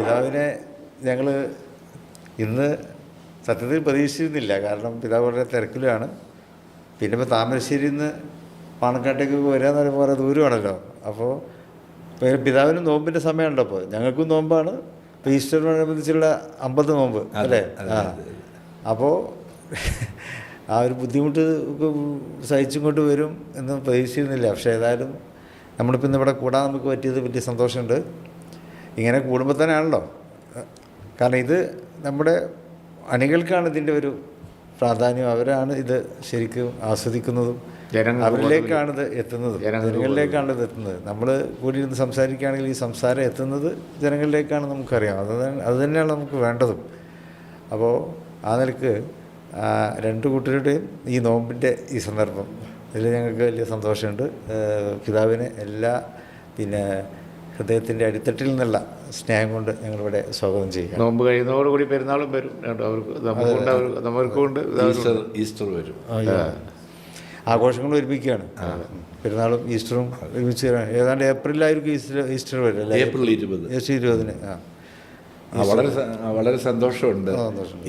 പിതാവിനെ ഞങ്ങൾ ഇന്ന് സത്യത്തിൽ പ്രതീക്ഷിച്ചിരുന്നില്ല. കാരണം പിതാവ് വളരെ തിരക്കിലാണ്. പിന്നെ ഇപ്പോൾ താമരശ്ശേരിയിൽ നിന്ന് പാണക്കാട്ടേക്ക് വരാന്ന് പറയുമ്പോൾ കുറേ ദൂരമാണല്ലോ. അപ്പോൾ പിതാവിന് നോമ്പിൻ്റെ സമയമുണ്ടോ? അപ്പോൾ ഞങ്ങൾക്കും നോമ്പാണ്. ഇപ്പോൾ ഈസ്റ്ററിനോടനുബന്ധിച്ചുള്ള 50 നോമ്പ് അല്ലേ? അപ്പോൾ ആ ഒരു ബുദ്ധിമുട്ട് സഹിച്ചും കൊണ്ട് വരും എന്ന് പ്രതീക്ഷിച്ചിരുന്നില്ല. പക്ഷേ ഏതായാലും നമ്മളിപ്പോൾ ഇന്ന് ഇവിടെ കൂടാൻ നമുക്ക് പറ്റിയത് വലിയ സന്തോഷമുണ്ട്. ഇങ്ങനെ കൂടുമ്പോൾ തന്നെയാണല്ലോ. കാരണം ഇത് നമ്മുടെ അണികൾക്കാണ് ഇതിൻ്റെ ഒരു പ്രാധാന്യം. അവരാണ് ഇത് ശരിക്കും ആസ്വദിക്കുന്നതും അവരിലേക്കാണിത് എത്തുന്നത്, ജനങ്ങളിലേക്കാണ് ഇത് എത്തുന്നത്. നമ്മൾ കൂടി ഇരുന്ന് സംസാരിക്കുകയാണെങ്കിൽ ഈ സംസാരം എത്തുന്നത് ജനങ്ങളിലേക്കാണ് നമുക്കറിയാം. അത് തന്നെയാണ് നമുക്ക് വേണ്ടതും. അപ്പോൾ ആ നിലക്ക് രണ്ട് കൂട്ടരുടെയും ഈ നോമ്പിൻ്റെ ഈ സന്ദർഭം ഇതിൽ ഞങ്ങൾക്ക് വലിയ സന്തോഷമുണ്ട്. പിതാവിനെ എല്ലാ ഹൃദയത്തിൻ്റെ അടിത്തട്ടിൽ നിന്നുള്ള സ്നേഹം കൊണ്ട് ഞങ്ങളിവിടെ സ്വാഗതം ചെയ്യുക. നോമ്പ് കഴിയുന്നതോടുകൂടി പെരുന്നാളും വരും. നമുക്കുണ്ട് ഈസ്റ്റർ വരും. ആഘോഷങ്ങൾ ഒരുമിക്കുകയാണ്. പെരുന്നാളും ഈസ്റ്ററും ഒരുമിച്ച് ഏതാണ്ട് ഏപ്രിലായിരിക്കും ഈസ്റ്റർ വരും അല്ലേ? ഏപ്രിൽ 20. വളരെ സന്തോഷമുണ്ട്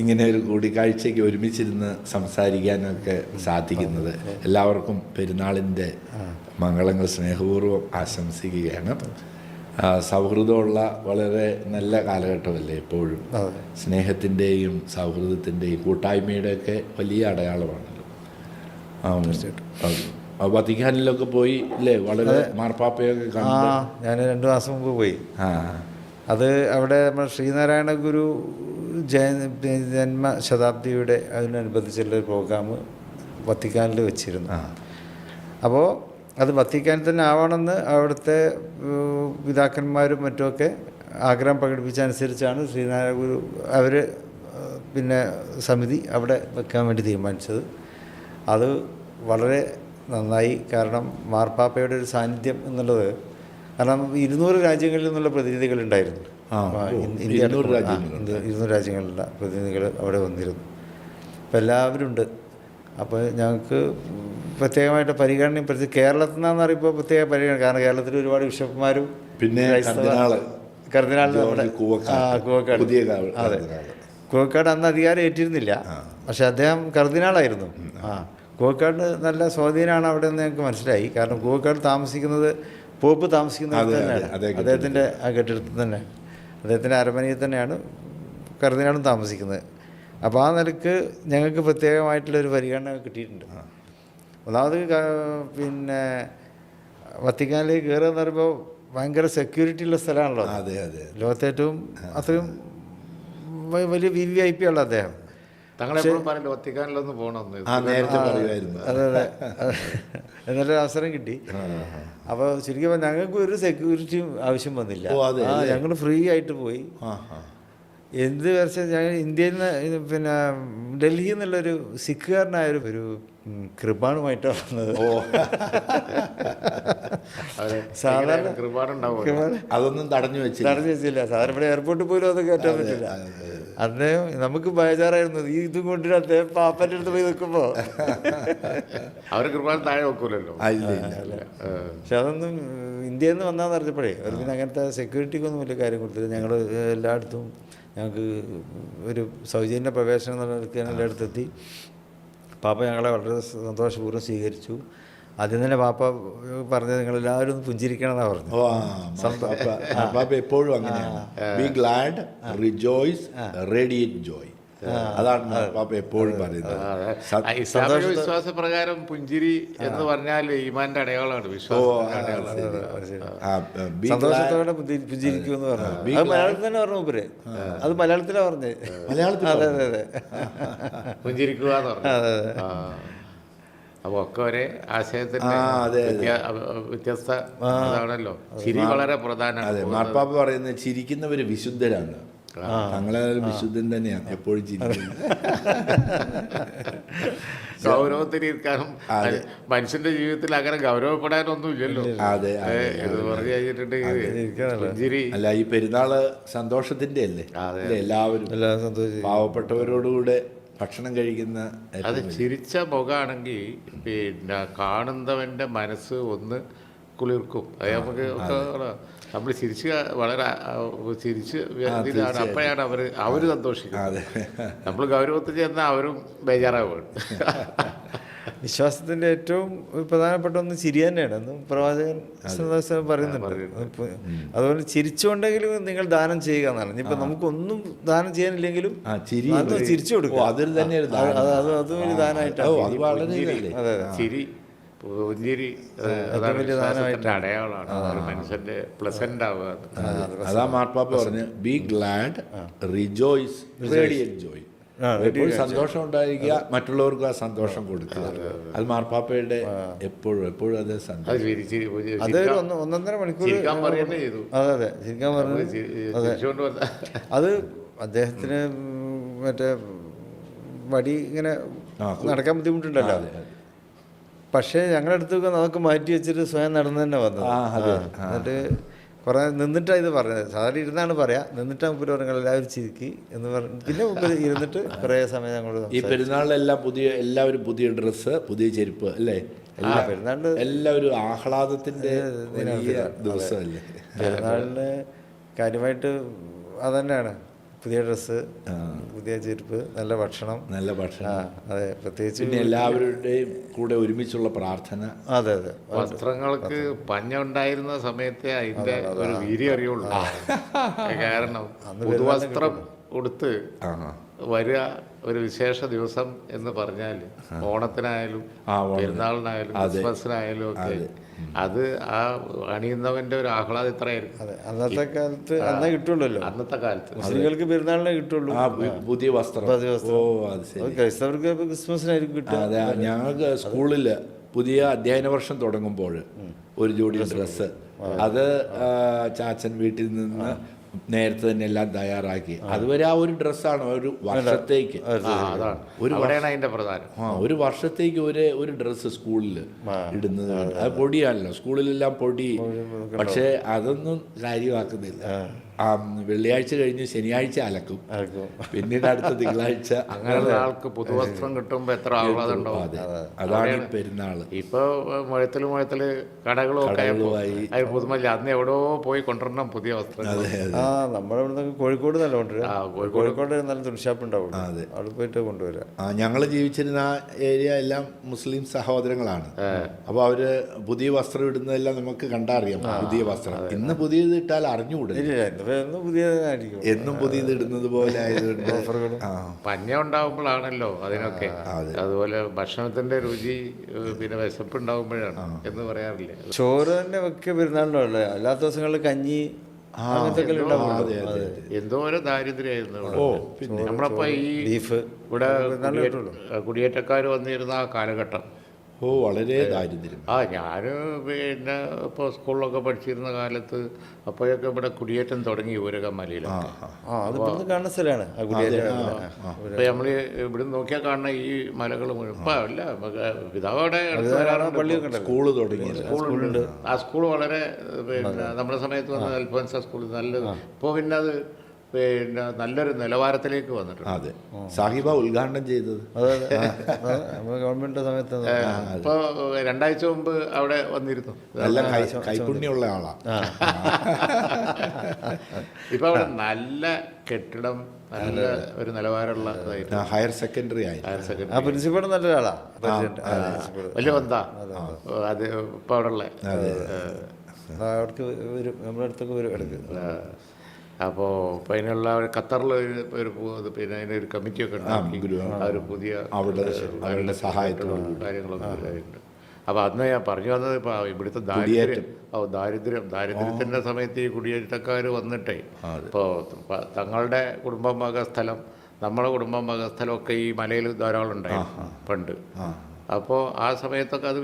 ഇങ്ങനെ ഒരു കൂടിക്കാഴ്ചയ്ക്ക് ഒരുമിച്ചിരുന്ന് സംസാരിക്കാനൊക്കെ സാധിക്കുന്നത്. എല്ലാവർക്കും പെരുന്നാളിൻ്റെ മംഗളങ്ങൾ സ്നേഹപൂർവ്വം ആശംസിക്കുകയാണ്. സൗഹൃദമുള്ള വളരെ നല്ല കാലഘട്ടമല്ലേ എപ്പോഴും. സ്നേഹത്തിൻ്റെയും സൗഹൃദത്തിൻ്റെയും കൂട്ടായ്മയുടെയൊക്കെ വലിയ അടയാളമാണല്ലോ. വത്തിക്കാനിലൊക്കെ പോയി അല്ലേ? വളരെ മാർപ്പാപ്പയൊക്കെ കണ്ടു. ഞാൻ 2 മാസം മുമ്പ് പോയി. അത് അവിടെ നമ്മൾ ശ്രീനാരായണ ഗുരു ജന്മശതാബ്ദിയുടെ അതിനനുബന്ധിച്ചുള്ളൊരു പ്രോഗ്രാം വത്തിക്കാനിൽ വെച്ചിരുന്നു. അപ്പോൾ അത് വത്തിക്കാനിൽ തന്നെ ആവണമെന്ന് അവിടുത്തെ പിതാക്കന്മാരും മറ്റുമൊക്കെ ആഗ്രഹം പ്രകടിപ്പിച്ചനുസരിച്ചാണ് ശ്രീനാരായണ ഗുരു അവർ സമിതി അവിടെ വെക്കാൻ വേണ്ടി തീരുമാനിച്ചത്. അത് വളരെ നന്നായി. കാരണം മാർപ്പാപ്പയുടെ ഒരു സാന്നിധ്യം എന്നുള്ളത്, കാരണം 200 രാജ്യങ്ങളിൽ നിന്നുള്ള പ്രതിനിധികളുണ്ടായിരുന്നു. 200 രാജ്യങ്ങളിലുള്ള പ്രതിനിധികൾ അവിടെ വന്നിരുന്നു. അപ്പോൾ എല്ലാവരും ഉണ്ട്. അപ്പോൾ ഞങ്ങൾക്ക് പ്രത്യേകമായിട്ട് പരിഗണനയും കേരളത്തിൽ നിന്നാന്ന് പറയുമ്പോൾ പ്രത്യേക പരിഗണന. കാരണം കേരളത്തിൽ ഒരുപാട് ബിഷപ്പുമാരും പിന്നെ കർദിനാൾ നമ്മുടെ കൂവക്കാട്. അതെ, കൂവക്കാട് അന്ന് അധികാരം ഏറ്റിരുന്നില്ല. പക്ഷെ അദ്ദേഹം കർദിനാളായിരുന്നു. കൂവക്കാട് നല്ല സ്വാധീനമാണ് അവിടെ നിന്ന് ഞങ്ങൾക്ക് മനസ്സിലായി. കാരണം കൂവക്കാട് താമസിക്കുന്നത് പോപ്പ് താമസിക്കുന്നത് തന്നെയാണ്. അദ്ദേഹത്തിൻ്റെ ആ കെട്ടിടത്തിൽ തന്നെ, അദ്ദേഹത്തിൻ്റെ അരമനയിൽ തന്നെയാണ് കർദിനാളും താമസിക്കുന്നത്. അപ്പോൾ ആ നിലക്ക് ഞങ്ങൾക്ക് പ്രത്യേകമായിട്ടുള്ളൊരു പരിഗണന കിട്ടിയിട്ടുണ്ട്. ഒന്നാമത് വത്തിക്കാനിലേക്ക് കയറുക എന്ന് പറയുമ്പോൾ ഭയങ്കര സെക്യൂരിറ്റി ഉള്ള സ്ഥലമാണല്ലോ. ലോകത്തേറ്റവും അത്രയും വലിയ VIP ഉള്ള അദ്ദേഹം. വത്തിക്കാനിലൊന്ന് പോകണമെന്ന് നേരത്തെ പറയുമായിരുന്നു. അതെ. എന്നൊരു അവസരം കിട്ടി. അപ്പോൾ ശരിക്കും ഞങ്ങൾക്ക് ഒരു സെക്യൂരിറ്റിയും ആവശ്യം വന്നില്ല. ഞങ്ങൾ ഫ്രീ ആയിട്ട് പോയി. എന്ത് വെച്ചാൽ ഞങ്ങൾ ഇന്ത്യയിൽ നിന്ന് ഡൽഹിയിൽ നിന്നുള്ളൊരു സിഖുകാരനായൊരു കൃപാണുമായിട്ടാണ് വന്നത്. സാധാരണ അതൊന്നും തടഞ്ഞു വെച്ചില്ല. സാധാരണ ഇവിടെ എയർപോർട്ടിൽ പോലും അത് കയറ്റാൻ പറ്റില്ല. അദ്ദേഹം നമുക്ക് ബേജാറായിരുന്നു ഇതും കൊണ്ടിട്ട് അദ്ദേഹം പാപ്പൻ്റെ അടുത്ത് പോയി നിൽക്കുമ്പോൾ അവർ കൃപാൻ താഴെ വെക്കൂലല്ലോ. പക്ഷെ അതൊന്നും ഇന്ത്യയിൽ നിന്ന് വന്നാന്ന് പറഞ്ഞപ്പോഴേ അവർ പിന്നെ അങ്ങനത്തെ സെക്യൂരിറ്റിക്കൊന്നും വലിയ കാര്യം കൊടുത്തില്ല. ഞങ്ങൾ എല്ലായിടത്തും ഞങ്ങൾക്ക് ഒരു സൗജന്യ പ്രവേശനം നടത്തിയാണ് എല്ലായിടത്തെത്തി. പാപ്പ ഞങ്ങളെ വളരെ സന്തോഷപൂർവ്വം സ്വീകരിച്ചു. ആദ്യം തന്നെ പാപ്പ പറഞ്ഞത് നിങ്ങളെല്ലാവരും ഒന്ന് പുഞ്ചിരിക്കണം എന്നാണ് പറഞ്ഞത്. പാപ്പ എപ്പോഴും അങ്ങനെയാണ്. B GLAAD, rejoice, radiate Joy. അതാണ് പാപ്പ എപ്പോഴും പറയുന്നത്. ഇസ്ലാമിക വിശ്വാസപ്രകാരം പുഞ്ചിരി എന്ന് പറഞ്ഞാൽ ഈമാന്റെ അടയാളമാണ്, സന്തോഷത്തോടെ പുഞ്ചിരിക്കുമെന്ന് പറഞ്ഞു. അത് മലയാളത്തിൽ തന്നെ പറഞ്ഞു മൂപ്പര്. അത് മലയാളത്തിലാണ് പറഞ്ഞത്. അതെ. പുഞ്ചിരിക്കുക എന്ന് പറഞ്ഞു. അപ്പോൾ ഒക്കെ ഒരേ ആശയത്തിന്റെ വ്യത്യസ്ത ഇതാണല്ലോ. ചിരി വളരെ പ്രധാനമാണ്. മാർപ്പാപ്പ പറയുന്നത് ചിരിക്കുന്നവര് വിശുദ്ധരാണ്. തങ്ങളായാലും വിശുദ്ധൻ തന്നെയാണ് എപ്പോഴും ചിരിക്കുന്നത്. ഗൗരവത്തിലിരിക്കാനും മനുഷ്യന്റെ ജീവിതത്തിൽ അങ്ങനെ ഗൗരവപ്പെടാനൊന്നും ഇല്ലല്ലോ. ഇത് പറഞ്ഞു കഴിഞ്ഞിട്ടുണ്ടെങ്കിൽ അല്ല, ഈ പെരുന്നാള് സന്തോഷത്തിന്റെ അല്ലേ? എല്ലാവരും പാവപ്പെട്ടവരോടുകൂടെ ഭക്ഷണം കഴിക്കുന്ന, അത് ചിരിച്ച മുഖമാണെങ്കിൽ കാണുന്നവന്റെ മനസ്സ് ഒന്ന് കുളിർക്കും. അത് നമുക്ക് നമ്മൾ ചിരിച്ച് വളരെ ചിരിച്ച് ഇതിലാണ്. അപ്പോഴാണ് അവർ സന്തോഷിക്കുന്നത്. നമ്മൾ ഗൗരവത്തിൽ ചെന്നാൽ അവരും ബേജാറാവുകയാണ്. വിശ്വാസത്തിൻ്റെ ഏറ്റവും പ്രധാനപ്പെട്ട ഒന്ന് ചിരി തന്നെയാണ് എന്നും പ്രവാചകൻ പറയുന്നുണ്ട്. അതുപോലെ ചിരിച്ചുകൊണ്ടെങ്കിലും നിങ്ങൾ ദാനം ചെയ്യുക എന്നാണ്. ഇനിയിപ്പോൾ നമുക്കൊന്നും ദാനം ചെയ്യാനില്ലെങ്കിലും ചിരിച്ചു കൊടുക്കുക, അതിൽ തന്നെ അതും ഒരു ദാനമായിട്ടാണ്. അതെ, ചിരി പുഞ്ചിരി അതാണ് അടയാളമാണ് ഒരു മനുഷ്യന്റെ പ്ലസന്റ് ആവുക. അതാ മാർപ്പാപ്പ പറഞ്ഞു, B GLAAD, rejoice, Radiant Joy. എപ്പോഴും സന്തോഷം ഉണ്ടായിരിക്കുക, മറ്റുള്ളവർക്ക് ആ സന്തോഷം കൊടുക്കുക. അത് മാർപ്പാപ്പയുടെ എപ്പോഴും അത് സന്തോഷം. അതൊരു 1.5 മണിക്കൂർ അതെ ചിരിക്കാൻ പറഞ്ഞു. അത് അദ്ദേഹത്തിന് മറ്റേ വടി ഇങ്ങനെ നടക്കാൻ ബുദ്ധിമുട്ടുണ്ടല്ലോ. പക്ഷേ ഞങ്ങളുടെ അടുത്തൊക്കെ നമുക്ക് മാറ്റി വെച്ചിട്ട് സ്വയം നടന്നു തന്നെ വന്നത്. എന്നിട്ട് കുറേ നിന്നിട്ടാണ് ഇത് പറഞ്ഞത്. സാധാരണ ഇരുന്നാണ് പറയാ, നിന്നിട്ടാണ് മുമ്പിൽ പറഞ്ഞാൽ എല്ലാവരും ചിരിക്കി എന്ന് പറഞ്ഞു. പിന്നെ മുമ്പിൽ ഇരുന്നിട്ട് കുറേ സമയം ഞങ്ങൾ ഈ പെരുന്നാളിലെല്ലാം എല്ലാവരും പുതിയ ഡ്രസ്സ്, പുതിയ ചെരുപ്പ് അല്ലേ? പെരുന്നാളിന് എല്ലാവരും ആഹ്ലാദത്തിന്റെ ദിവസമല്ലേ? പെരുന്നാളിന് കാര്യമായിട്ട് അതന്നെയാണ്. പുതിയ ഡ്രസ്സ്, പുതിയ ചെരുപ്പ്, നല്ല ഭക്ഷണം. അതെ, പ്രത്യേകിച്ച് പിന്നെ എല്ലാവരുടെയും കൂടെ ഒരുമിച്ചുള്ള പ്രാർത്ഥന. അതെ. വസ്ത്രങ്ങൾക്ക് പഞ്ഞ ഉണ്ടായിരുന്ന സമയത്തെ അതിന്റെ ഒരു വീര്യം അറിയുള്ളൂ. കാരണം പുതുവസ്ത്രം ഉടുത്ത് വരിക ഒരു വിശേഷ ദിവസം എന്ന് പറഞ്ഞാൽ ഓണത്തിനായാലും പെരുന്നാളിനായാലും ക്രിസ്മസിനായാലും ഒക്കെ അത് ആ അണിയുന്നവന്റെ ഒരു ആഹ്ലാദം ഇത്രയായിരിക്കും. അന്നത്തെ കാലത്ത് അന്നേ കിട്ടുള്ളൂ. അന്നത്തെ കാലത്ത് മുസ്ലിങ്ങൾക്ക് പെരുന്നാളിനെ കിട്ടുള്ളൂ പുതിയ വസ്ത്രം. ക്രൈസ്തവർക്ക് ക്രിസ്മസിനായിരിക്കും കിട്ടുക. അതെ, ഞങ്ങൾക്ക് സ്കൂളിൽ പുതിയ അധ്യയന വർഷം തുടങ്ങുമ്പോൾ ഒരു ജോഡി ഡ്രസ്സ്, അത് ചാച്ചൻ വീട്ടിൽ നിന്ന് നേരത്തെ തന്നെ എല്ലാം തയ്യാറാക്കി. അതുവരെ ആ ഒരു ഡ്രസ്സാണ് ഒരു വർഷത്തേക്ക്. ഒരു വർഷത്തേക്ക് ഒരു ഡ്രസ്സ് സ്കൂളിൽ ഇടുന്നത്. അത് പൊടിയാണല്ലോ, സ്കൂളിലെല്ലാം പൊടി. പക്ഷെ അതൊന്നും കാര്യമാക്കുന്നില്ല. വെള്ളിയാഴ്ച കഴിഞ്ഞ് ശനിയാഴ്ച അലക്കും, പിന്നീട് അടുത്ത തിങ്കളാഴ്ച. അങ്ങനെ ആൾക്ക് പുതുവസ്ത്രം കിട്ടുമ്പോ എത്ര ആഹ്ലാദം ഉണ്ടാവും. അതാണ് പെരുന്നാള്. ഇപ്പൊ മുഴത്തില് കടകളും ഒക്കെ പുതുമല്ല. അന്ന് എവിടെയോ പോയി കൊണ്ടുവരണം പുതിയ വസ്ത്രം. നമ്മുടെ ഇവിടെ കോഴിക്കോട് നല്ല കൊണ്ടുവരാം. കോഴിക്കോട് നല്ല തുണിഷാപ്പ് ഉണ്ടാവും, അവിടെ പോയിട്ട് കൊണ്ടുവരാം. ഞങ്ങൾ ജീവിച്ചിരുന്ന ഏരിയ എല്ലാം മുസ്ലിം സഹോദരങ്ങളാണ്. അപ്പൊ അവര് പുതിയ വസ്ത്രം ഇടുന്നതെല്ലാം നമുക്ക് കണ്ടറിയാം. പുതിയ വസ്ത്രം ഇന്ന് പുതിയത് ഇട്ടാൽ അറിഞ്ഞുകൂടും, എന്നും പുതിയത് ഇടുന്നത് പോലെ ആയതുകൊണ്ട്. പഞ്ഞ ഉണ്ടാവുമ്പോഴാണല്ലോ അതിനൊക്കെ. അതുപോലെ ഭക്ഷണത്തിന്റെ രുചി പിന്നെ വിശപ്പ് ഉണ്ടാവുമ്പോഴാണ് എന്ന് പറയാറില്ലേ. ചോറ് തന്നെ വെക്കുക പെരുന്നാളിനുള്ള. അല്ലാത്ത ദിവസങ്ങളിൽ കഞ്ഞി എന്തോരം ദാരിദ്ര്യമായിരുന്നു. നമ്മളപ്പോ ഈ ബീഫ് ഇവിടെ കുടിയേറ്റക്കാർ വന്നിരുന്ന ആ കാലഘട്ടം വളരെ ദാരിദ്ര്യം. ഞാൻ പിന്നെ ഇപ്പോൾ സ്കൂളിലൊക്കെ പഠിച്ചിരുന്ന കാലത്ത് അപ്പോഴൊക്കെ ഇവിടെ കുടിയേറ്റം തുടങ്ങി ഊരകമലയിലൊക്കെ. ഇപ്പം നമ്മൾ ഇവിടെ നോക്കിയാൽ കാണുന്ന ഈ മലകൾ മുഴുവൻ അല്ല, പിതാവോടെ സ്കൂള് തുടങ്ങി. സ്കൂളുണ്ട്. ആ സ്കൂൾ വളരെ പിന്നെ നമ്മുടെ സമയത്ത് വന്ന അൽഫോൻസ സ്കൂൾ നല്ലത്. ഇപ്പോൾ പിന്നെ അത് പിന്നെ നല്ലൊരു നിലവാരത്തിലേക്ക് വന്നിട്ടുണ്ട്. അതെ, സാഹിബ ഉദ്ഘാടനം ചെയ്തത് ഗവൺമെന്റ് സമയത്ത്. ഇപ്പോൾ 2 ആഴ്ച മുമ്പ് അവിടെ വന്നിരുന്നു. നല്ല കൈപുണ്യമുള്ള ആളാ. ഇപ്പൊ അവിടെ നല്ല കെട്ടിടം, നല്ല ഒരു നിലവാരമുള്ള ഹയർ സെക്കൻഡറി ആയി. പ്രിൻസിപ്പൾ നല്ലൊരാളാ, വലിയ ബന്ധാ. അത് ഇപ്പൊ അവിടെ ഉള്ള അവിടേക്ക് വരും, നമ്മുടെ അടുത്തൊക്കെ വരും ഇടയ്ക്ക്. അപ്പോൾ ഇപ്പം അതിനുള്ള ഖത്തറിൽ ഒരു പിന്നെ അതിനൊരു കമ്മിറ്റിയൊക്കെ ഉണ്ടാക്കി അവർ പുതിയ അവരുടെ സഹായത്തോടും കാര്യങ്ങളൊക്കെ ഉണ്ട്. അപ്പോൾ അന്ന് ഞാൻ പറഞ്ഞു വന്നത് ഇപ്പോൾ ഇവിടുത്തെ ദാരിദ്ര്യത്തിൻ്റെ സമയത്ത് ഈ കുടിയേറ്റക്കാർ വന്നിട്ടേ ഇപ്പോൾ തങ്ങളുടെ കുടുംബം വക സ്ഥലം, നമ്മുടെ കുടുംബം വക സ്ഥലമൊക്കെ ഈ മലയിൽ ധാരാളം ഉണ്ടായിരുന്നു പണ്ട്. അപ്പോൾ ആ സമയത്തൊക്കെ അത്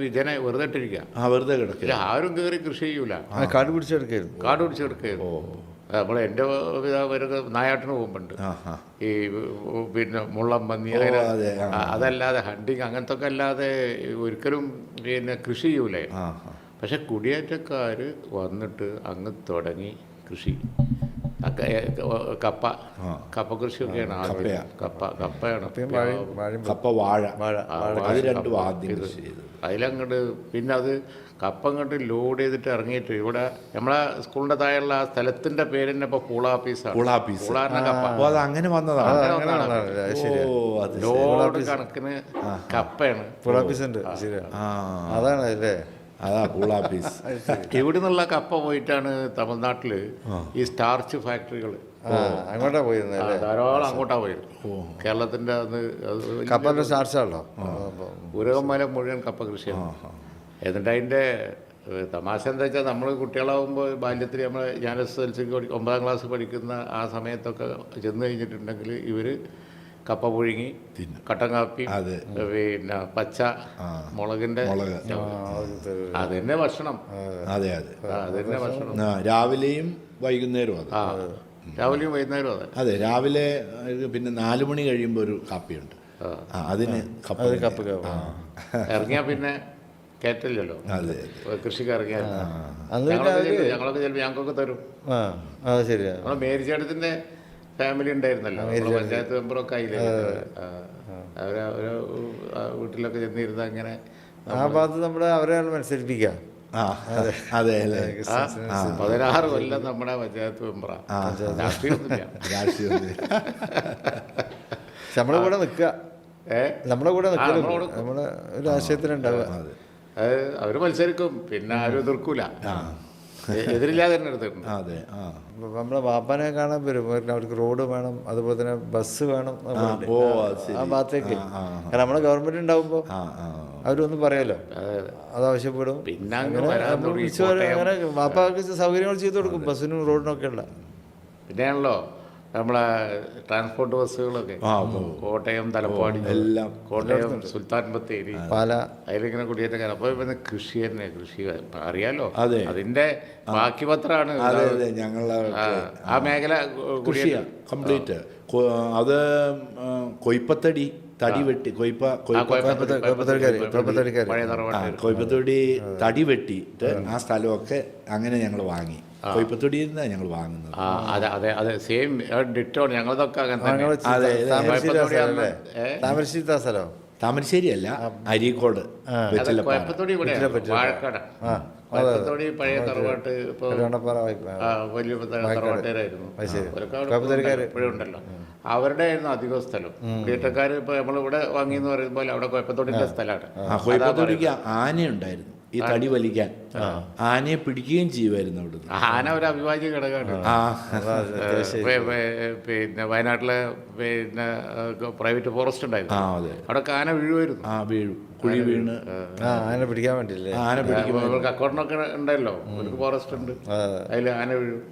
വെറുതെ ഇട്ടിരിക്കുക, വെറുതെ കിടക്കില്ല. ആരും കയറി കൃഷി ചെയ്യൂല, കാട് പിടിച്ചെടുക്കായിരുന്നു. നമ്മൾ എൻ്റെ പിതാവരൊക്കെ നായാട്ടിന് പോകുമ്പോണ്ട് ഈ പിന്നെ മുള്ളം പന്നി അങ്ങനെ, അതല്ലാതെ ഹണ്ടിങ് അങ്ങനത്തെ ഒക്കെ അല്ലാതെ ഒരിക്കലും പിന്നെ കൃഷി ചെയ്യൂലേ. പക്ഷെ കുടിയേറ്റക്കാർ വന്നിട്ട് അങ്ങ് തുടങ്ങി കൃഷി. കപ്പ കൃഷിയൊക്കെയാണ് ആദ്യം. കപ്പയാണ് കപ്പ, വാഴ, വാഴ അത് രണ്ടും ആദ്യം കൃഷി ചെയ്തത്. അതിലങ്ങോട്ട് പിന്നെ അത് കപ്പ അങ്ങോട്ട് ലോഡ് ചെയ്തിട്ട് ഇറങ്ങിയിട്ട് ഇവിടെ നമ്മളെ സ്കൂളിൻ്റെ താഴെയുള്ള ആ സ്ഥലത്തിൻ്റെ പേര് തന്നെ ഇപ്പോൾ പൂളാപ്പീസാണ്. പൂളാറിന കപ്പ. അപ്പോൾ അത് അങ്ങനെ വന്നതാണ്. ലോഡ് കണക്കിന് കപ്പയാണ്. പൂളാപ്പീസ് ഉണ്ട്, ശരിയാ. അതാണ് അല്ലേ, അതാ പൂളാപ്പീസ്. ഇവിടെ നിന്നുള്ള കപ്പ പോയിട്ടാണ് തമിഴ്നാട്ടിൽ ഈ സ്റ്റാർച്ച് ഫാക്ടറികൾ അങ്ങോട്ടാ പോയിരുന്നത്. ധാരാളം അങ്ങോട്ടാ പോയത്. കേരളത്തിൻ്റെ കപ്പലിന്റെ സ്റ്റാർച്ചാണല്ലോ. ഉരകമല മുഴുവൻ കപ്പ കൃഷിയാണ്. എന്നിട്ട് അതിൻ്റെ തമാശ എന്താ വെച്ചാൽ നമ്മൾ കുട്ടികളാകുമ്പോൾ ബാല്യത്തിൽ നമ്മൾ ഞാൻ SSLC 9ാം ക്ലാസ് പഠിക്കുന്ന ആ സമയത്തൊക്കെ ചെന്ന് കഴിഞ്ഞിട്ടുണ്ടെങ്കിൽ ഇവർ കപ്പ പുഴുങ്ങി, കട്ടൻ കാപ്പി, പിന്നെ പച്ച മുളകിൻ്റെ അത് തന്നെ ഭക്ഷണം. അതെ അത് തന്നെ ഭക്ഷണം. രാവിലെയും വൈകുന്നേരവും ആ രാവിലെയും വൈകുന്നേരവും അതെ. അതെ, രാവിലെ പിന്നെ 4 മണി കഴിയുമ്പോൾ ഒരു കാപ്പിയുണ്ട്, അതിന് കപ്പ് ഇറങ്ങിയാൽ പിന്നെ കയറ്റില്ലല്ലോ. അതെ, കൃഷിക്ക് ഇറങ്ങിയാൽ ഞങ്ങളൊക്കെ ചിലപ്പോൾ ഞങ്ങൾക്കൊക്കെ തരും. ശരിയാ. നമ്മളെ മേരിച്ചേട്ടത്തിൻ്റെ ഫാമിലി ഉണ്ടായിരുന്നല്ലോ, പഞ്ചായത്ത് മെമ്പറൊക്കെ ആയില്ലേ. അവരെ വീട്ടിലൊക്കെ ചെന്നിരുന്ന അങ്ങനെ ആ ഭാഗത്ത് നമ്മുടെ അവരെ മത്സരിപ്പിക്കാം. അതെ അല്ലേ. 16 കൊല്ലം നമ്മുടെ പഞ്ചായത്ത് മെമ്പറാ. രാഷ്ട്രീയമൊന്നുമില്ല. നമ്മളെ കൂടെ നിൽക്കുക, നമ്മുടെ കൂടെ നിൽക്കുക, നമ്മുടെ ഒരു ആശയത്തിനുണ്ടാവുക. അത് അവർ മത്സരിക്കും, പിന്നെ ആരും എതിർക്കൂല, എതിരില്ലാതെ തന്നെ എടുത്തിട്ടുണ്ട്. അതെ, നമ്മളെ വാപ്പാനെ കാണാൻ വരും, അവർക്ക് റോഡ് വേണം, അതുപോലെ തന്നെ ബസ് വേണം ആ ഭാഗത്തേക്ക്. കാരണം നമ്മുടെ ഗവൺമെന്റ് ഉണ്ടാവുമ്പോൾ അവരൊന്നും പറയാലോ, അത് ആവശ്യപ്പെടും. പിന്നെ അങ്ങനെ വാപ്പാക്ക് സൗകര്യങ്ങൾ ചെയ്തു കൊടുക്കും, ബസ്സിനും റോഡിനൊക്കെ ഉള്ള. പിന്നെയാണല്ലോ നമ്മളെ ട്രാൻസ്പോർട്ട് ബസ്സുകളൊക്കെ കോട്ടയം, തലപ്പാടി, എല്ലാം കോട്ടയം, സുൽത്താൻ ബത്തേരി, പാല, അതിലിങ്ങനെ കുടിയേറ്റക്കാർ. അപ്പോൾ പിന്നെ കൃഷി തന്നെ, കൃഷി അറിയാലോ, അതിന്റെ ബാക്കി പത്രമാണ് ഞങ്ങളെ ആ മേഖല കംപ്ലീറ്റ്. അത് കൊയ്പ്പത്തടി തടി വെട്ടി, കൊയ്പ്പത്തടി തടി വെട്ടിയിട്ട് ആ സ്ഥലമൊക്കെ അങ്ങനെ ഞങ്ങൾ വാങ്ങി. കൊയ്പ്പത്തൊടിയിൽ നിന്നാണ് ഞങ്ങൾ വാങ്ങുന്നത്. അതെ അതെ, സെയിം ഡിറ്റോ ഞങ്ങളതൊക്കെ അങ്ങനെ. താമരശ്ശേരി അല്ല, അരീക്കോട് കൊയപ്പത്തൊടി ഇവിടെ വാഴക്കാട്. കൊയപ്പത്തൊടി പഴയ തറവാട്ട് ഇപ്പോൾ വലിയ തറവാട്ടേരായിരുന്നു, ഇപ്പോഴും ഉണ്ടല്ലോ. അവരുടെ ആയിരുന്നു അധികം സ്ഥലം. കുടിയേറ്റക്കാർ ഇപ്പോൾ നമ്മളിവിടെ വാങ്ങിയെന്ന് പറയുമ്പോൾ അവിടെ കൊയപ്പത്തൊടിൻ്റെ സ്ഥലമാണ്. കൊയപ്പത്തൊടിക്ക് ആനയുണ്ടായിരുന്നു ഈ തടി വലിക്കാൻ, ആനയെ പിടിക്കുകയും ചെയ്യുമായിരുന്നു അവിടുന്ന്. ആന ഒരു അവിഭാജ്യ ഘടകമാണ്. പിന്നെ വയനാട്ടിലെ പിന്നെ പ്രൈവറ്റ് ഫോറസ്റ്റ് ഉണ്ടായിരുന്നു, അവിടെ ആന വീഴുമായിരുന്നു. വീഴും, കുഴി വീണ് ആന പിടിക്കാൻ വേണ്ടിയില്ലേ. ആന പിടിക്കുമ്പോൾ കക്കോടനൊക്കെ ഉണ്ടല്ലോ, ഒരു ഫോറസ്റ്റ് ഉണ്ട്, അതിൽ ആന വീഴും.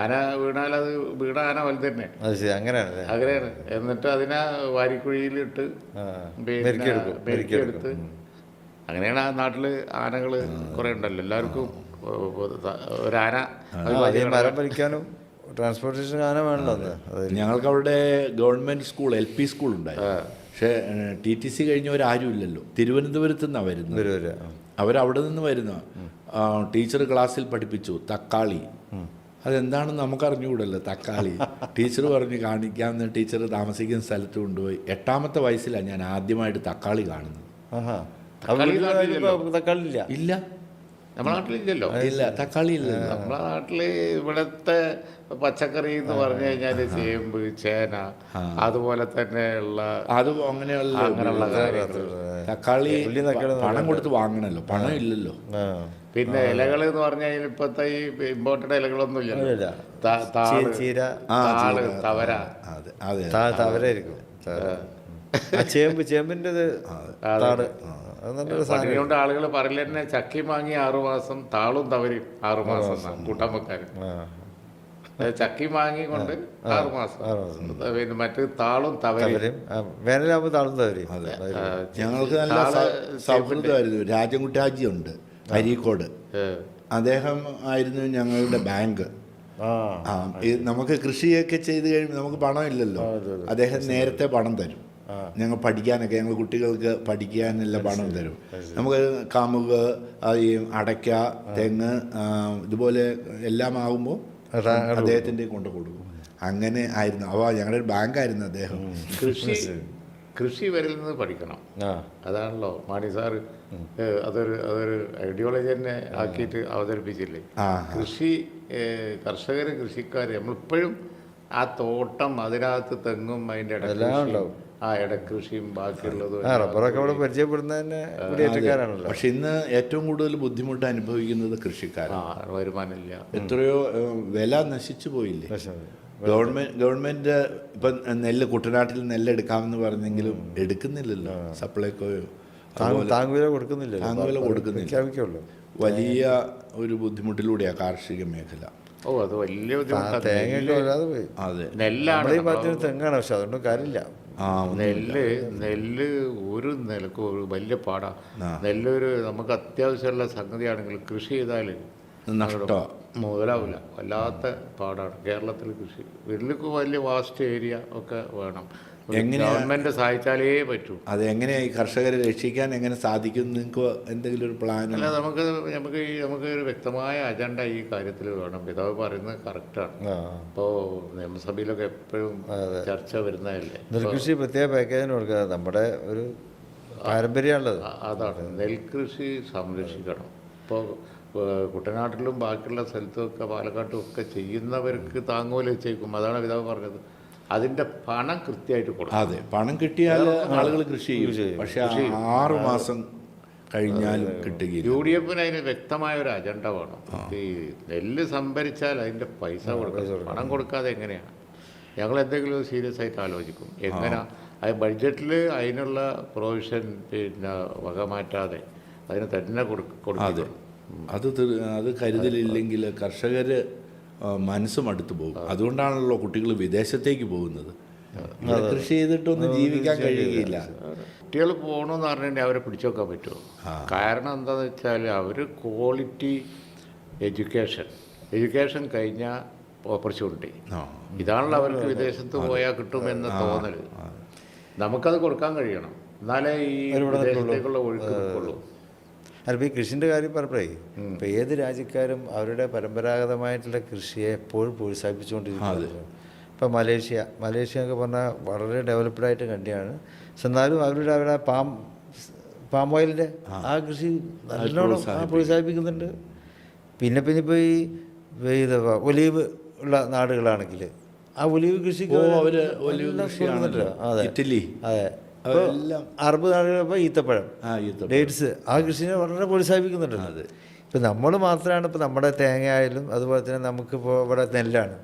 ആന വീണാൽ അത് വീണ ആന വലുത് തന്നെ, അങ്ങനെയാണ്. എന്നിട്ട് അതിനെ വാരിക്കുഴിയിലിട്ട് മെരുക്കിയെടുത്ത് അങ്ങനെയാണ് ആ നാട്ടിൽ ആനകൾ കുറേ ഉണ്ടല്ലോ. എല്ലാവർക്കും ഒരാന മരം വലിക്കാനും ട്രാൻസ്പോർട്ടേഷൻ ആന വേണ്ടത്. ഞങ്ങൾക്ക് അവിടെ ഗവൺമെൻറ് സ്കൂൾ, LP സ്കൂൾ ഉണ്ടായിരുന്നു. പക്ഷേ TTC കഴിഞ്ഞവരാരും ഇല്ലല്ലോ. തിരുവനന്തപുരത്ത് നിന്നാണ് വരുന്നത്. അവരവിടെ നിന്ന് വരുന്ന ടീച്ചർ ക്ലാസ്സിൽ പഠിപ്പിച്ചു തക്കാളി. അതെന്താണെന്ന് നമുക്കറിഞ്ഞുകൂടല്ലോ തക്കാളി. ടീച്ചർ പറഞ്ഞ് കാണിക്കാമെന്ന് ടീച്ചർ താമസിക്കുന്ന സ്ഥലത്ത് കൊണ്ടുപോയി. 8ാമത്തെ വയസ്സിലാണ് ഞാൻ ആദ്യമായിട്ട് തക്കാളി കാണുന്നത്. തക്കാളി ഇല്ല, നമ്മുടെ നാട്ടിലില്ലല്ലോ. ഇല്ല, തക്കാളി ഇല്ല. നമ്മുടെ നാട്ടിൽ ഇവിടുത്തെ പച്ചക്കറി എന്ന് പറഞ്ഞു കഴിഞ്ഞാൽ ചേമ്പ്, ചേന, അതുപോലെ തന്നെയുള്ള അങ്ങനെയുള്ള കാര്യങ്ങൾ. തക്കാളി പണം കൊടുത്ത് വാങ്ങണല്ലോ, പണം ഇല്ലല്ലോ. പിന്നെ ഇലകൾ എന്ന് പറഞ്ഞു കഴിഞ്ഞാൽ ഇപ്പോഴത്തെ ഈ ഇമ്പോർട്ടഡ് ഇലകളൊന്നും ഇല്ലല്ലോ. താള്, തവര, തവരായിരിക്കും. ചേമ്പിൻ്റെ പട്ടിണികൊണ്ട് ആളുകൾ പറയില്ല തന്നെ. ചക്കി വാങ്ങി 6 മാസം, താളും തവരും 6 മാസം കൂട്ടാൻ വെക്കാൻ. ചക്കി വാങ്ങി കൊണ്ട് 6 മാസം, പിന്നെ മറ്റ് താളും തവരും. വേനലാകുമ്പോൾ താളും തവരും. ഞങ്ങൾക്ക് നല്ല സൗഹൃദമായിരുന്നു. രാജൻകുട്ടാജി ഉണ്ട് അരീക്കോട്, അദ്ദേഹം ആയിരുന്നു ഞങ്ങളുടെ ബാങ്ക്. നമുക്ക് കൃഷിയൊക്കെ ചെയ്ത് കഴിയുമ്പോൾ നമുക്ക് പണം ഇല്ലല്ലോ, അദ്ദേഹം നേരത്തെ പണം തരും. ഞങ്ങൾ പഠിക്കാനൊക്കെ, ഞങ്ങൾ കുട്ടികൾക്ക് പഠിക്കാനെല്ലാം പണം തരും. നമുക്ക് കമുക്, ഈ അടയ്ക്ക, തെങ്ങ്, ഇതുപോലെ എല്ലാം ആകുമ്പോൾ അദ്ദേഹത്തിൻ്റെ കൊണ്ട് കൊടുക്കും. അങ്ങനെ ആയിരുന്നു. ഞങ്ങളുടെ ഒരു ബാങ്കായിരുന്നു അദ്ദേഹം. കൃഷി വരിൽ നിന്ന് പഠിക്കണം. അതാണല്ലോ മാണി സാറ് അതൊരു ഐഡിയോളജി തന്നെ ആക്കിയിട്ട് അവതരിപ്പിച്ചില്ലേ. കൃഷി കർഷകർ കൃഷിക്കാർ നമ്മളിപ്പോഴും ആ തോട്ടം, അതിനകത്ത് തെങ്ങും അതിൻ്റെ ഇടക്കൃഷിയും ബാക്കിയുള്ളതും റബ്ബറൊക്കെ അവിടെ പരിചയപ്പെടുന്നതന്നെ കുടിയേറ്റക്കാരാണല്ലോ. പക്ഷെ ഇന്ന് ഏറ്റവും കൂടുതൽ ബുദ്ധിമുട്ട് അനുഭവിക്കുന്നത് കൃഷിക്കാരാണ്. വരുമാനമില്ല. എത്രയോ വില നശിച്ചു പോയില്ലേ. ഗവൺമെന്റ് ഇപ്പം കുട്ടനാട്ടിൽ നെല്ല് എടുക്കാമെന്ന് പറഞ്ഞെങ്കിലും എടുക്കുന്നില്ലല്ലോ. സപ്ലൈക്കോയോ താങ്ങുവില കൊടുക്കുന്നില്ല. വലിയ ഒരു ബുദ്ധിമുട്ടിലൂടെയാണ് കാർഷിക മേഖല. അത് വലിയ തേങ്ങയൊക്കെ വരാതെ പോയി. അതെ, നെല്ലാണ് ഈ ഭാഗത്തിന് തെങ്ങാണ്, പക്ഷെ അതുകൊണ്ട് കാര്യമില്ല. നെല്ല് ഒരു നിലക്ക് ഒരു വലിയ പാടാ. നെല്ലൊരു നമുക്ക് അത്യാവശ്യമുള്ള സംഗതിയാണെങ്കിൽ കൃഷി ചെയ്താൽ മുതലാവില്ല. വല്ലാത്ത പാടാണ് കേരളത്തിൽ കൃഷി. വലിയ വാസ്റ്റ് ഏരിയ ഒക്കെ വേണം. ഗവൺമെന്റ് സഹായിച്ചാലേ പറ്റൂ. അത് എങ്ങനെയാ ഈ കർഷകരെ രക്ഷിക്കാൻ എങ്ങനെ സാധിക്കും? നിങ്ങൾക്ക് എന്തെങ്കിലും ഒരു പ്ലാൻ? അല്ല, നമുക്ക് ഒരു വ്യക്തമായ അജണ്ട ഈ കാര്യത്തിൽ വേണം. പിതാവ് പറയുന്നത് കറക്റ്റാണ്. ഇപ്പോൾ നിയമസഭയിലൊക്കെ എപ്പോഴും ചർച്ച വരുന്നതല്ലേ. നെൽകൃഷി പ്രത്യേക പാക്കേജിന് കൊടുക്കുക, നമ്മുടെ ഒരു പാരമ്പര്യമാണുള്ളത്. അതാണ്, നെൽകൃഷി സംരക്ഷിക്കണം. ഇപ്പോൾ കുട്ടനാട്ടിലും ബാക്കിയുള്ള സ്ഥലത്തുമൊക്കെ പാലക്കാട്ടും ഒക്കെ ചെയ്യുന്നവർക്ക് താങ്ങൂല വെച്ചേക്കും. അതാണ് പിതാവ് പറഞ്ഞത്. അതിൻ്റെ പണം കൃത്യമായിട്ട് കൊടുക്കും. അതെ, പണം കിട്ടിയാൽ ആളുകൾ കൃഷി ചെയ്യും. പക്ഷേ 6 മാസം കഴിഞ്ഞാലും കിട്ടുകയില്ല. UDF അതിന് വ്യക്തമായ ഒരു അജണ്ട വേണം. ഈ നെല്ല് സംഭരിച്ചാൽ അതിൻ്റെ പൈസ കൊടുക്കണം. പണം കൊടുക്കാതെ എങ്ങനെയാണ്? ഞങ്ങൾ എന്തെങ്കിലും സീരിയസ് ആയിട്ട് ആലോചിക്കും. എങ്ങനെ അത് ബഡ്ജറ്റിൽ അതിനുള്ള പ്രൊവിഷൻ വക മാറ്റാതെ അതിന് തന്നെ കൊടുക്കും. അത് കരുതലില്ലെങ്കിൽ കർഷകർ മനസ്സും അടുത്ത് പോകും. അതുകൊണ്ടാണല്ലോ കുട്ടികൾ വിദേശത്തേക്ക് പോകുന്നത്. കൃഷി ചെയ്തിട്ടൊന്നും ജീവിക്കാൻ കഴിയുകയില്ല. കുട്ടികൾ പോകണമെന്ന് പറഞ്ഞിട്ടുണ്ടെങ്കിൽ അവരെ പിടിച്ചു വെക്കാൻ പറ്റുമോ? കാരണം എന്താണെന്ന് വെച്ചാൽ അവർ ക്വാളിറ്റി എഡ്യൂക്കേഷൻ കഴിഞ്ഞാൽ ഓപ്പർച്യൂണിറ്റി, ഇതാണല്ലോ അവർക്ക് വിദേശത്ത് പോയാൽ കിട്ടുമെന്ന് തോന്നൽ. നമുക്കത് കൊടുക്കാൻ കഴിയണം, എന്നാലേ ഈ വിദേശത്തേക്കുള്ള ഒഴുക്ക് കിട്ടുള്ളൂ. അതിപ്പോൾ ഈ കൃഷിൻ്റെ കാര്യം പറഞ്ഞപ്പോഴേ, ഇപ്പോൾ ഏത് രാജ്യക്കാരും അവരുടെ പരമ്പരാഗതമായിട്ടുള്ള കൃഷിയെ എപ്പോഴും പ്രോത്സാഹിപ്പിച്ചുകൊണ്ടിരിക്കുന്നത്. ഇപ്പോൾ മലേഷ്യ എന്നൊക്കെ പറഞ്ഞാൽ വളരെ ഡെവലപ്ഡായിട്ട് കണ്ടിയാണ്. പക്ഷെ എന്നാലും അവരുടെ പാം ഓയിലിൻ്റെ ആ കൃഷി നല്ലോണം പ്രോത്സാഹിപ്പിക്കുന്നുണ്ട്. പിന്നെ ഇപ്പോൾ ഈ ഒലീവ് ഉള്ള നാടുകളാണെങ്കിൽ ആ ഒലീവ് കൃഷിക്ക് ഇറ്റലി, അതെ, അറബ് നാടുകളിപ്പോൾ ഈത്തപ്പഴം, ഡേറ്റ്സ്, ആ കൃഷിനെ വളരെ പ്രോത്സാഹിപ്പിക്കുന്നുണ്ട്. അത് ഇപ്പം നമ്മൾ മാത്രമാണ് ഇപ്പോൾ നമ്മുടെ തേങ്ങ ആയാലും അതുപോലെ തന്നെ നമുക്കിപ്പോൾ ഇവിടെ നെല്ലാണ്.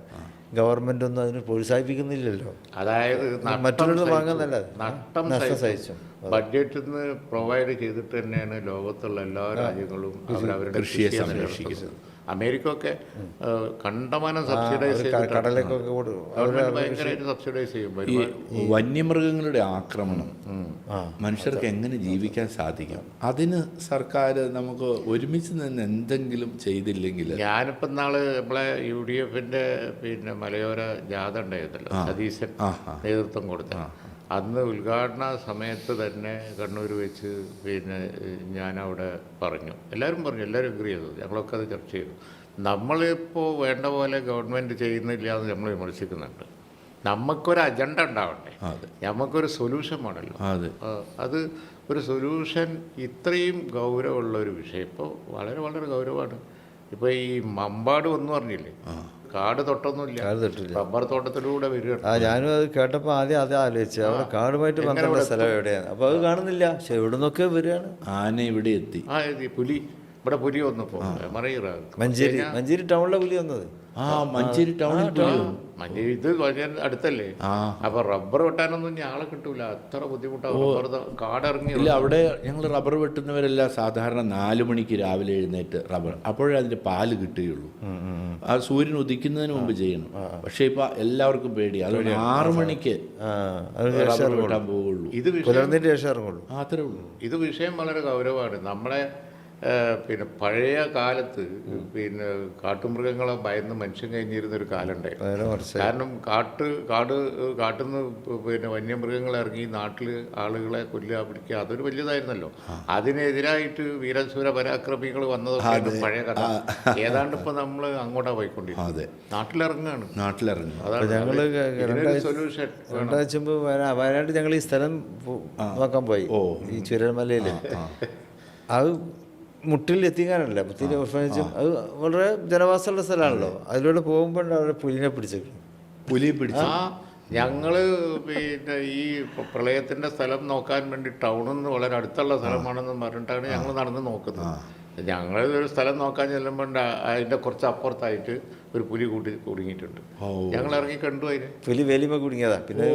ഗവൺമെൻറ് ഒന്നും അതിന് പ്രോത്സാഹിപ്പിക്കുന്നില്ലല്ലോ. അതായത് മറ്റുള്ളവർ വാങ്ങുന്നല്ല, നഷ്ടം സഹിച്ചു ബഡ്ജറ്റിൽ നിന്ന് പ്രൊവൈഡ് ചെയ്തിട്ട് തന്നെയാണ് ലോകത്തുള്ള എല്ലാ രാജ്യങ്ങളും അവരവരുടെ കൃഷിയെ സംരക്ഷിക്കുന്നത്. അമേരിക്ക ഒക്കെ കണ്ടമാനം സബ്സിഡൈസ് ഭയങ്കരമായിട്ട് സബ്സിഡൈസ് ചെയ്യും. വന്യമൃഗങ്ങളുടെ ആക്രമണം മനുഷ്യർക്ക് എങ്ങനെ ജീവിക്കാൻ സാധിക്കും? അതിന് സർക്കാർ നമുക്ക് ഒരുമിച്ച് നിന്ന് എന്തെങ്കിലും ചെയ്തില്ലെങ്കിൽ. ഞാനിപ്പോൾ നാള് നമ്മളെ UDF പിന്നെ മലയോര ജാഥ ഉണ്ടായിരുന്നല്ലോ, സതീശൻ നേതൃത്വം കൊടുത്ത. അന്ന് ഉദ്ഘാടന സമയത്ത് തന്നെ കണ്ണൂർ വെച്ച് പിന്നെ ഞാനവിടെ പറഞ്ഞു, എല്ലാവരും എഗ്രി ചെയ്തു. ഞങ്ങളൊക്കെ അത് ചർച്ച ചെയ്തു. നമ്മളിപ്പോൾ വേണ്ട പോലെ ഗവൺമെൻറ് ചെയ്യുന്നില്ല എന്ന് നമ്മൾ വിമർശിക്കുന്നുണ്ട്. നമുക്കൊരു അജണ്ട ഉണ്ടാവണ്ടേ, നമുക്കൊരു സൊല്യൂഷൻ വേണമല്ലോ. അത് ഒരു സൊല്യൂഷൻ ഇത്രയും ഗൗരവമുള്ള ഒരു വിഷയം ഇപ്പോൾ വളരെ വളരെ ഗൗരവമാണ്. ഇപ്പോൾ ഈ മമ്പാട് ഒന്നും പറഞ്ഞില്ലേ, കാട് തൊട്ടൊന്നുമില്ല, റബ്ബർ തോട്ടത്തിലൂടെ വരിക. ഞാനും അത് കേട്ടപ്പോൾ ആദ്യം ആലോചിച്ചു, അവിടെ കാടുമായിട്ട് ബന്ധപ്പെട്ട സ്ഥലം എവിടെയാണ്. അപ്പോൾ അത് കാണുന്നില്ല, പക്ഷെ എവിടെ നിന്നൊക്കെ വരികയാണ്. ആന ഇവിടെ എത്തി. പുലി, ഇവിടെ പുലി വന്നപ്പോൾ മഞ്ചേരി ടൗണിലെ പുലി വന്നത്. മഞ്ചേരി ടൗണിൽ മഞ്ചേരി ഇത് അടുത്തല്ലേ. അപ്പൊ റബ്ബർ വെട്ടാനൊന്നും ആളെ കിട്ടൂല, അത്ര ബുദ്ധിമുട്ടാവും. കാടിറങ്ങി ഇല്ല. അവിടെ ഞങ്ങൾ റബ്ബർ വെട്ടുന്നവരെല്ലാം സാധാരണ 4 മണിക്ക് രാവിലെ എഴുന്നേറ്റ് റബ്ബർ, അപ്പോഴേ അതിന്റെ പാല് കിട്ടുകയുള്ളൂ. ആ സൂര്യൻ ഉദിക്കുന്നതിന് മുമ്പ് ചെയ്യണം. പക്ഷെ ഇപ്പൊ എല്ലാവർക്കും പേടിയാണ്, അതുകൊണ്ട് 6 മണിക്ക് റബ്ബർ വെട്ടാൻ പോവുള്ളൂ. ഇത് വിഷയം വളരെ ഗൗരവമാണ്. നമ്മളെ പിന്നെ പഴയ കാലത്ത് പിന്നെ കാട്ടുമൃഗങ്ങളെ ഭയന്ന് മനുഷ്യൻ കഴിഞ്ഞിരുന്നൊരു കാലമുണ്ടായിരുന്നു. നേരെ മറിച്ച് കാരണം കാട്ടുനിന്ന് പിന്നെ വന്യമൃഗങ്ങൾ ഇറങ്ങി നാട്ടിൽ ആളുകളെ കൊല്ലുക പിടിക്കുക അതൊരു വലിയതായിരുന്നല്ലോ. അതിനെതിരായിട്ട് വീരശൂര പരാക്രമികൾ വന്നതൊക്കെ പഴയ കഥ. ഏതാണ്ട് ഇപ്പൊ നമ്മൾ അങ്ങോട്ടാ പോയിക്കൊണ്ടിരിക്കുന്നത്. നാട്ടിലിറങ്ങാണ്. അതാണ് ഞങ്ങള് സൊല്യൂഷൻ. രണ്ടാഴ്ച മുമ്പ് വയനാട് ഞങ്ങൾ ഈ സ്ഥലം നോക്കാൻ പോയി, ഈ ചുരൽമലയിൽ. അത് മുട്ടിൽ എത്തിക്കാനല്ല, മുത്തിൽ ഓർഫനേജും അത് വളരെ ജനവാസമുള്ള സ്ഥലമാണല്ലോ. അതിലൂടെ പോകുമ്പോൾ അവിടെ പുലിനെ പിടിച്ചു. ഞങ്ങള് പിന്നെ ഈ പ്രളയത്തിന്റെ സ്ഥലം നോക്കാൻ വേണ്ടി ടൗണിൽ നിന്ന് വളരെ അടുത്തുള്ള സ്ഥലമാണെന്ന് പറഞ്ഞിട്ടാണ് ഞങ്ങൾ നടന്ന് നോക്കുന്നത്. ഞങ്ങൾ ഒരു സ്ഥലം നോക്കാൻ ചെല്ലുമ്പോൾ അതിന്റെ കുറച്ച് അപ്പുറത്തായിട്ട് ഒരു പുലി കുടുങ്ങിയിട്ടുണ്ട്. ഞങ്ങൾ ഇറങ്ങി കണ്ടു. അതിന് പുലി വേലിമ കുടുങ്ങിയതാ. പിന്നെ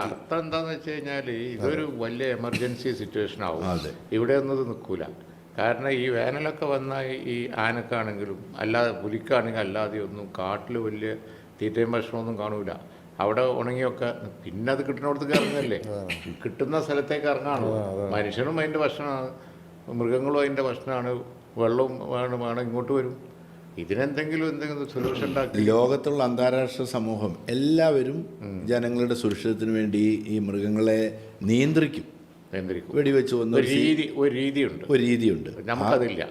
അർത്ഥം എന്താന്ന് വെച്ച് കഴിഞ്ഞാല് ഇതൊരു വലിയ എമർജൻസി സിറ്റുവേഷൻ ആവും. ഇവിടെ ഒന്നും ഇത് നിൽക്കൂല. കാരണം ഈ വേനലൊക്കെ വന്നാൽ ഈ ആനക്കാണെങ്കിലും അല്ലാതെ പുലിക്കാണെങ്കിൽ അല്ലാതെ ഒന്നും കാട്ടിൽ വലിയ തീറ്റയും ഭക്ഷണമൊന്നും കാണൂല. അവിടെ ഉണങ്ങിയൊക്കെ പിന്നെ അത് കിട്ടുന്നിടത്തേക്ക് ഇറങ്ങല്ലേ, കിട്ടുന്ന സ്ഥലത്തേക്ക് ഇറങ്ങാണോ. മനുഷ്യനും അതിൻ്റെ ഭക്ഷണമാണ്, മൃഗങ്ങളും അതിൻ്റെ ഭക്ഷണമാണ്, വെള്ളവും വേണം ഇങ്ങോട്ട് വരും. എന്തെങ്കിലും സൊല്യൂഷൻ ഉണ്ടാക്കി ലോകത്തുള്ള അന്താരാഷ്ട്ര സമൂഹം എല്ലാവരും ജനങ്ങളുടെ സുരക്ഷിതത്തിന് വേണ്ടി ഈ മൃഗങ്ങളെ നിയന്ത്രിക്കും. വെടിവെച്ച് വന്ന ഒരു രീതിയുണ്ട്. നമുക്കതില്ല.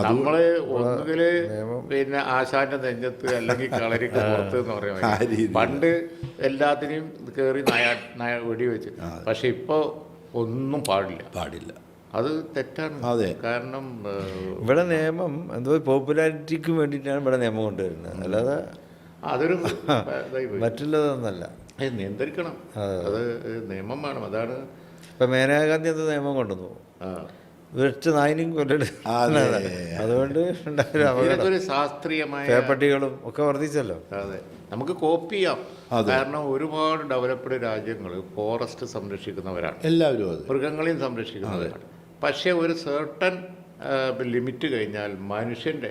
നമ്മള് ഒന്നുകില് പിന്നെ ആശാന്റെ നെഞ്ചത്ത് അല്ലെങ്കിൽ കളരിക്ക് പുറത്ത് എന്ന് പറയുന്നത്. പണ്ട് എല്ലാത്തിനെയും കയറി വെടിവെച്ച്. പക്ഷെ ഇപ്പൊ ഒന്നും പാടില്ല. അത് തെറ്റാണ്. കാരണം ഇവിടെ നിയമം എന്തോ പോപ്പുലാരിറ്റിക്ക് വേണ്ടിയിട്ടാണ് ഇവിടെ നിയമം കൊണ്ടുവരുന്നത്, അല്ലാതെ അതൊരു മറ്റുള്ളതൊന്നല്ല. നിയന്ത്രിക്കണം, അത് നിയമം വേണം. അതാണ് ഇപ്പൊ മേനകാഗാന്ധി അത് നിയമം കൊണ്ടുവന്നു, വെച്ച് നായിനും കൊല്ലട്. അതുകൊണ്ട് ഒരു ശാസ്ത്രീയമായ പേപ്പട്ടികളും ഒക്കെ വർദ്ധിച്ചല്ലോ. അതെ, നമുക്ക് കോപ്പി ചെയ്യാം. കാരണം ഒരുപാട് ഡെവലപ്ഡ് രാജ്യങ്ങൾ ഫോറസ്റ്റ് സംരക്ഷിക്കുന്നവരാണ്, എല്ലാവരും മൃഗങ്ങളെയും സംരക്ഷിക്കുന്നവരാണ്. പക്ഷേ ഒരു സർട്ടൻ ലിമിറ്റ് കഴിഞ്ഞാൽ മനുഷ്യന്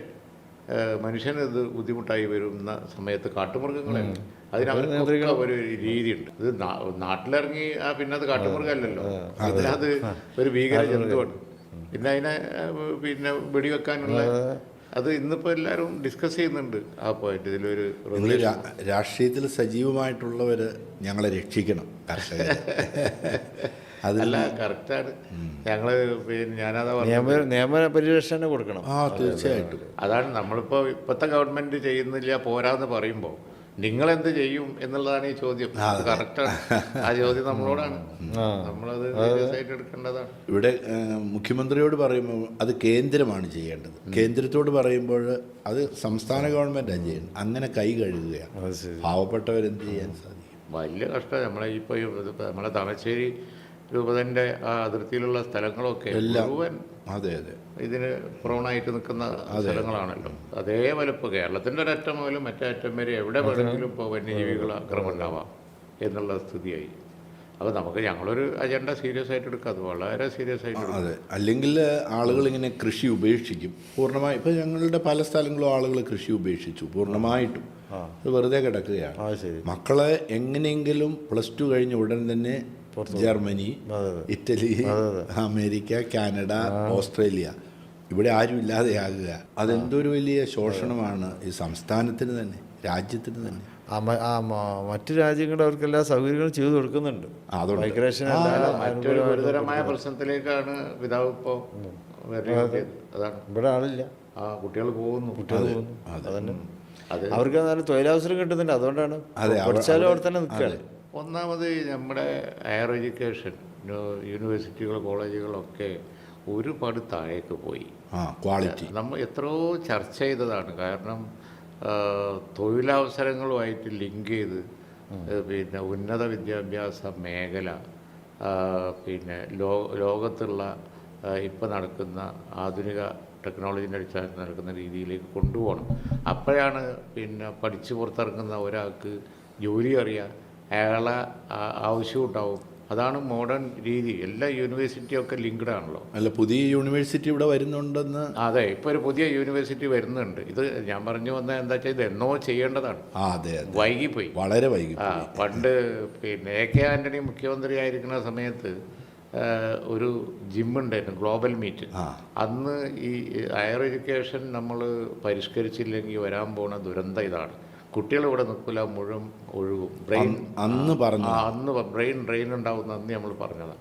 ഇത് ബുദ്ധിമുട്ടായി വരുന്ന സമയത്ത് കാട്ടുമൃഗങ്ങളെ അതിനവർക്ക് ഒരു രീതിയുണ്ട്. ഇത് നാട്ടിലിറങ്ങി പിന്നെ അത് കാട്ടുമൃഗമല്ലല്ലോ, അത് ഒരു ഭീകര ജന്തുവാണ്. പിന്നെ അതിനെ പിന്നെ വെടിവെക്കാനുള്ള അത് ഇന്നിപ്പോൾ എല്ലാവരും ഡിസ്കസ് ചെയ്യുന്നുണ്ട്. ആ പോയിട്ട് ഇതിലൊരു രാഷ്ട്രീയത്തിൽ സജീവമായിട്ടുള്ളവർ ഞങ്ങളെ രക്ഷിക്കണം, കർഷകർ. അതല്ല, കറക്റ്റാണ്. ഞങ്ങള് പിന്നെ ഞാനതാ നിയമ പരിരക്ഷ കൊടുക്കണം. തീർച്ചയായിട്ടും. അതാണ് നമ്മളിപ്പോൾ ഇപ്പോഴത്തെ ഗവൺമെന്റ് ചെയ്യുന്നില്ല പോരാന്ന് പറയുമ്പോൾ നിങ്ങളെന്ത് ചെയ്യും എന്നുള്ളതാണ് ഈ ചോദ്യം. കറക്റ്റാണ്, ആ ചോദ്യം നമ്മളോടാണ്, നമ്മളത് സീരിയസ് ആയിട്ട് എടുക്കേണ്ടതാണ്. ഇവിടെ മുഖ്യമന്ത്രിയോട് പറയുമ്പോൾ അത് കേന്ദ്രമാണ് ചെയ്യേണ്ടത്, കേന്ദ്രത്തോട് പറയുമ്പോൾ അത് സംസ്ഥാന ഗവൺമെൻറ്റാണ് ചെയ്യേണ്ടത്. അങ്ങനെ കൈ കഴുകുകയാണ്. പാവപ്പെട്ടവരെന്ത് ചെയ്യാൻ സാധിക്കും? വലിയ കഷ്ടം. നമ്മളെ താമരശ്ശേരി രൂപതൻ്റെ ആ അതിർത്തിയിലുള്ള സ്ഥലങ്ങളൊക്കെ മുഴുവൻ ഇതിന് പ്രോണായിട്ട് നിൽക്കുന്ന സ്ഥലങ്ങളാണല്ലോ. അതേ വലുപ്പം കേരളത്തിൻ്റെ ഒരറ്റം മുതലും മറ്റേ അറ്റം വരെ എവിടെ വേണമെങ്കിലും ഇപ്പോൾ വന്യജീവികൾ ആക്രമണം ഉണ്ടാവാം എന്നുള്ള സ്ഥിതിയായി. അപ്പോൾ ഞങ്ങളൊരു അജണ്ട സീരിയസ് ആയിട്ട് എടുക്കുക, അത് വളരെ സീരിയസ് ആയിട്ട് എടുക്കുക. അല്ലെങ്കിൽ ആളുകൾ ഇങ്ങനെ കൃഷി ഉപേക്ഷിക്കും പൂർണ്ണമായി. ഇപ്പോൾ ഞങ്ങളുടെ പല സ്ഥലങ്ങളും ആളുകൾ കൃഷി ഉപേക്ഷിച്ചു പൂർണ്ണമായിട്ടും. അത് വെറുതെ കിടക്കുകയാണ്. മക്കളെ എങ്ങനെയെങ്കിലും +2 കഴിഞ്ഞ ഉടൻ തന്നെ Germany, Italy, America, Canada, Australia, ഇവിടെ ആരും ഇല്ലാതെയാകുക. അതെന്തൊരു വലിയ ശോഷണമാണ് ഈ സംസ്ഥാനത്തിന് തന്നെ, രാജ്യത്തിന് തന്നെ. മറ്റു രാജ്യങ്ങൾ അവർക്ക് എല്ലാ സൗകര്യങ്ങളും ചെയ്തു കൊടുക്കുന്നുണ്ട്. മറ്റൊരു ഗുരുതരമായ പ്രശ്നത്തിലേക്കാണ് പിതാവ് ഇപ്പോൾ അതാണ്. ഇവിടെ ആളില്ല, കുട്ടികൾ പോകുന്നു. അതന്നെ, അവർക്ക് നല്ല തൊഴിലവസരം കിട്ടുന്നുണ്ട്. അതുകൊണ്ടാണ് പഠിച്ചാലും അവിടെ തന്നെ നിൽക്കുകയാണ്. ഒന്നാമത് നമ്മുടെ ഹയർ എഡ്യൂക്കേഷൻ യൂണിവേഴ്സിറ്റികൾ കോളേജുകളൊക്കെ ഒരുപാട് താഴേക്ക് പോയി. ക്വാളിറ്റി നമ്മൾ എത്രയോ ചർച്ച ചെയ്തതാണ്. കാരണം തൊഴിലവസരങ്ങളുമായിട്ട് ലിങ്ക് ചെയ്ത് പിന്നെ ഉന്നത വിദ്യാഭ്യാസ മേഖല പിന്നെ ലോകത്തുള്ള ഇപ്പം നടക്കുന്ന ആധുനിക ടെക്നോളജിൻ്റെ അടിസ്ഥാനത്തിൽ നടക്കുന്ന രീതിയിലേക്ക് കൊണ്ടുപോകണം. അപ്പോഴാണ് പിന്നെ പഠിച്ച് പുറത്തിറങ്ങുന്ന ഒരാൾക്ക് ജോലി അറിയാം, അയാളെ ആവശ്യം ഉണ്ടാവും. അതാണ് മോഡേൺ രീതി. എല്ലാ യൂണിവേഴ്സിറ്റിയൊക്കെ ലിങ്ക്ഡ് ആണല്ലോ. അല്ല, പുതിയ യൂണിവേഴ്സിറ്റി ഇവിടെ വരുന്നുണ്ടെന്ന്. അതെ, ഇപ്പോൾ ഒരു പുതിയ യൂണിവേഴ്സിറ്റി വരുന്നുണ്ട്. ഇത് ഞാൻ പറഞ്ഞു വന്നത് എന്താ വെച്ചാൽ ഇത് എന്നോ ചെയ്യേണ്ടതാണ്. വൈകിപ്പോയി, വളരെ വൈകി. പണ്ട് പിന്നെ AK ആൻ്റണി മുഖ്യമന്ത്രി ആയിരിക്കുന്ന സമയത്ത് ഒരു ജിമ്മുണ്ടായിരുന്നു, ഗ്ലോബൽ മീറ്റ്. അന്ന് ഈ ഹയർ എഡ്യൂക്കേഷൻ നമ്മൾ പരിഷ്കരിച്ചില്ലെങ്കിൽ വരാൻ പോണ ദുരന്തം ഇതാണ്. കുട്ടികൾ ഇവിടെ നിൽക്കില്ല, മുഴുവൻ ഒഴുകും. ബ്രെയിൻ അന്ന് പറഞ്ഞു അന്ന് ബ്രെയിൻ ഡ്രെയിൻ ഉണ്ടാവുന്ന അന്ന് നമ്മൾ പറഞ്ഞതാണ്.